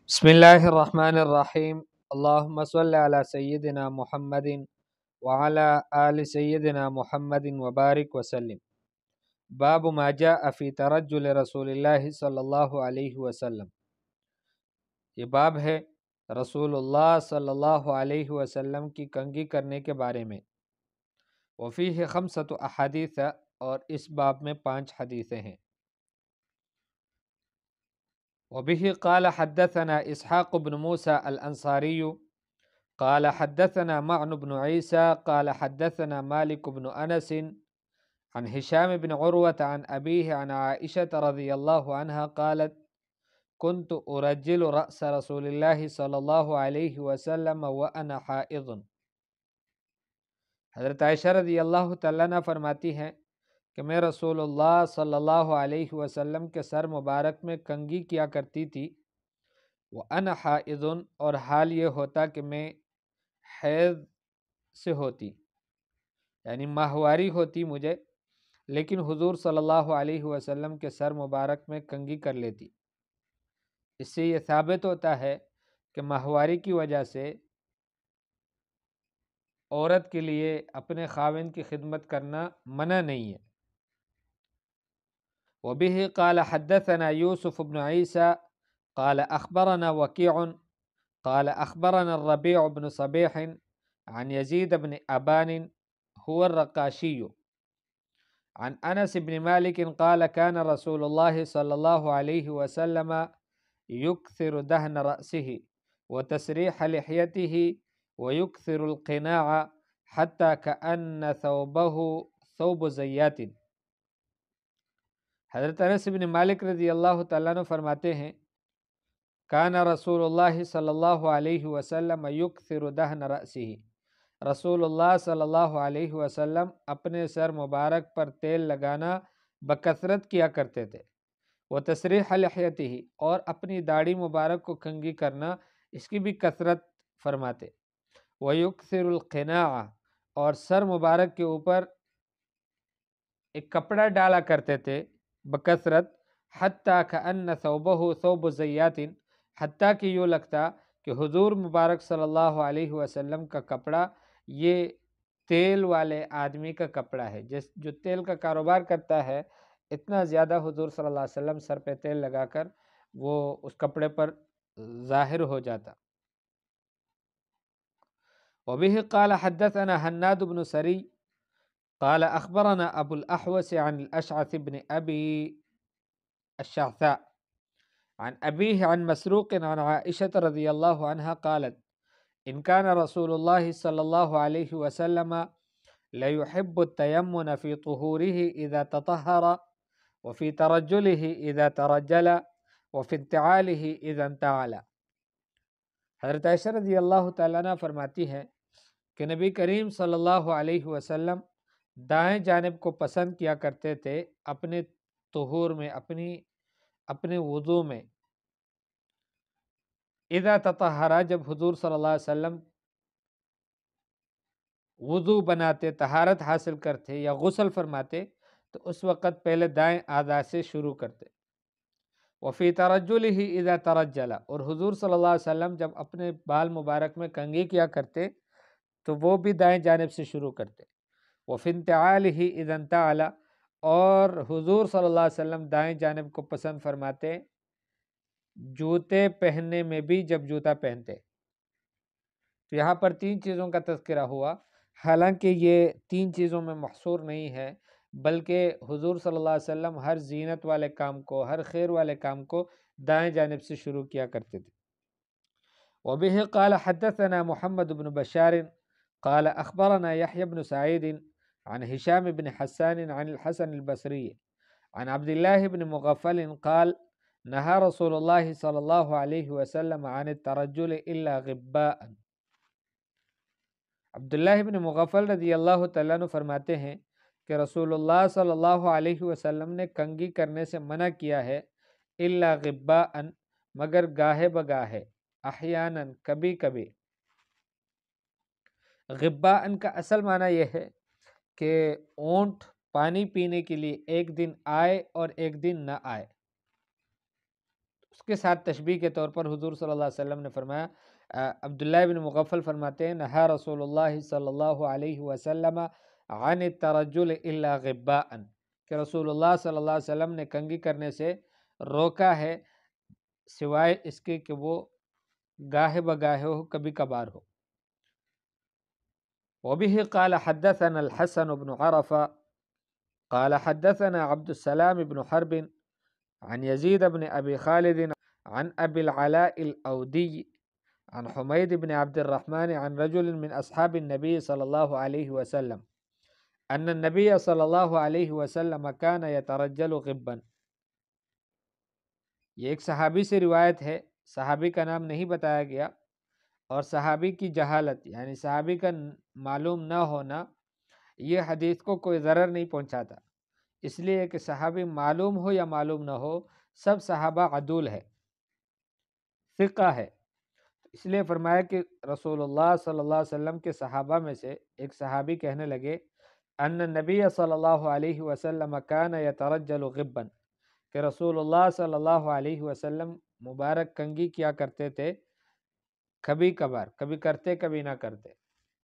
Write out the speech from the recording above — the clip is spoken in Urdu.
بسم اللہ الرحمن الرحیم اللہم صلی علی سیدنا محمد وعلی آل سیدنا محمد وبارک وسلم۔ باب ما جاء فی ترجل رسول اللہ صلی اللہ علیہ وسلم۔ یہ باب ہے رسول اللہ صلی اللہ علیہ وسلم کی کنگھی کرنے کے بارے میں۔ وفیہ خمسۃ احادیث، اور اس باب میں 5 حدیثیں ہیں۔ وبه قال حدثنا اسحاق بن موسى الانصاري قال حدثنا معن بن عيسى قال حدثنا مالك بن انس عن هشام بن عروة عن أبيه عن عائشة رضي الله عنها قالت كنت أرجل رأس رسول الله صلى الله عليه وسلم وأنا حائض۔ حضرت عائشہ رضی اللہ تعالیٰ عنہ فرماتی ہیں کہ میں رسول اللہ صلی اللہ علیہ وسلم کے سر مبارک میں کنگھی کیا کرتی تھی، وَأَنَا حَائِضٌ، اور حال یہ ہوتا کہ میں حیض سے ہوتی، یعنی ماہواری ہوتی مجھے، لیکن حضور صلی اللہ علیہ وسلم کے سر مبارک میں کنگھی کر لیتی۔ اس سے یہ ثابت ہوتا ہے کہ ماہواری کی وجہ سے عورت کے لیے اپنے خاوند کی خدمت کرنا منع نہیں ہے۔ وبه قال حدثنا يوسف بن عيسى قال أخبرنا وكيع قال أخبرنا الربيع بن صبيح عن يزيد بن أبان هو الرقاشي عن أنس بن مالك قال كان رسول الله صلى الله عليه وسلم يكثر دهن رأسه وتسريح لحيته ويكثر القناع حتى كأن ثوبه ثوب زيات۔ حضرت انس بن مالک رضی اللہ تعالیٰ عنہ فرماتے ہیں کان رسول اللہ صلی اللہ علیہ وسلم یکثر دہن رأسہ، رسول اللہ صلی اللہ علیہ وسلم اپنے سر مبارک پر تیل لگانا بکثرت کیا کرتے تھے، وتسریح لحیتہ، اور اپنی داڑھی مبارک کو کنگھی کرنا اس کی بھی کثرت فرماتے، ویکثر القناع، اور سر مبارک کے اوپر ایک کپڑا ڈالا کرتے تھے بکثرت، حتیٰ کأن ثوبہ ثوب زیات، حتیٰ کہ یوں لگتا کہ حضور مبارک صلی اللہ علیہ وسلم کا کپڑا یہ تیل والے آدمی کا کپڑا ہے، جو تیل کا کاروبار کرتا ہے، اتنا زیادہ حضور صلی اللہ علیہ وسلم سر پہ تیل لگا کر وہ اس کپڑے پر ظاہر ہو جاتا۔ وبه قال حدثنا حناد بن سری قال أخبرنا أبو الأحوص عن الأشعث بن أبي الشعثاء عن أبيه عن مسروق عن عائشة رضي الله عنها قالت إن كان رسول الله صلى الله عليه وسلم ليحب التيمن في طهوره إذا تطهر وفي ترجله إذا ترجل وفي انتعاله إذا انتعل۔ حضرت عائشہ رضی اللہ تعالیٰ عنہ فرماتی ہے کہ نبی کریم صلی اللہ علیہ وسلم دائیں جانب کو پسند کیا کرتے تھے اپنے طہور میں، اپنے وضو میں، اذا تطہرا، جب حضور صلی اللہ علیہ وسلم وضو بناتے، طہارت حاصل کرتے یا غسل فرماتے تو اس وقت پہلے دائیں اعضاء سے شروع کرتے۔ وفی ترجلہ اذا ترجل، اور حضور صلی اللہ علیہ وسلم جب اپنے بال مبارک میں کنگھی کیا کرتے تو وہ بھی دائیں جانب سے شروع کرتے۔ وفی انتعالہ اذا انتعل، اور حضور صلی اللہ علیہ وسلم دائیں جانب کو پسند فرماتے جوتے پہننے میں بھی، جب جوتا پہنتے۔ تو یہاں پر 3 چیزوں کا تذکرہ ہوا، حالانکہ یہ 3 چیزوں میں محصور نہیں ہے، بلکہ حضور صلی اللہ علیہ وسلم ہر زینت والے کام کو، ہر خیر والے کام کو دائیں جانب سے شروع کیا کرتے تھے۔ وبه قال حدثنا محمد بن بشار قال أخبرنا يحيى بن سعيد عن هشام بن حسان عن الحسن البصري عن عبد الله بن مغفل قال نهى رسول الله صلى الله عليه وسلم عن الترجل إلا غباء۔ عبداللہ بن مغفل رضی اللہ تعالیٰ عنہ فرماتے ہیں کہ رسول اللہ صلی اللہ علیہ وسلم نے کنگھی کرنے سے منع کیا ہے، الا غباء، مگر گاہے بگاہے، احیانا، کبھی کبھی۔ غباء کا اصل معنی یہ ہے کہ اونٹ پانی پینے کے لیے ایک دن آئے اور ایک دن نہ آئے، اس کے ساتھ تشبیہ کے طور پر حضور صلی اللہ علیہ وسلم نے فرمایا، عبداللہ بن مغفل فرماتے ہیں، نہا رسول اللہ صلی اللہ علیہ وسلم عن الترجل الا غباء، کہ رسول اللہ صلی اللہ علیہ وسلم نے کنگھی کرنے سے روکا ہے سوائے اس کے کہ وہ گاہے بگاہے ہو، کبھی کبھار ہو۔ وبه قال حدثنا الحسن بن عرفة قال حدثنا عبد السلام بن حرب عن يزيد بن أبي خالد عن أبي العلاء الأودي عن حميد بن عبد الرحمن عن رجل من أصحاب النبي صلى الله عليه وسلم أن النبي صلى الله عليه وسلم كان يترجل غبا۔ یہ ایک صحابی سے روایت ہے، صحابی کا نام نہیں بتایا گیا، اور صحابی کی جہالت یعنی صحابی کا معلوم نہ ہونا یہ حدیث کو کوئی ضرر نہیں پہنچاتا، اس لیے کہ صحابی معلوم ہو یا معلوم نہ ہو سب صحابہ عدول ہے، ثقہ ہے۔ اس لیے فرمایا کہ رسول اللہ صلی اللہ علیہ وسلم کے صحابہ میں سے ایک صحابی کہنے لگے، ان نبی صلی اللہ علیہ وسلم کان یترجل غبا، کہ رسول اللہ صلی اللہ علیہ وسلم مبارک کنگھی کیا کرتے تھے کبھی کبھار، کبھی کرتے کبھی نہ کرتے۔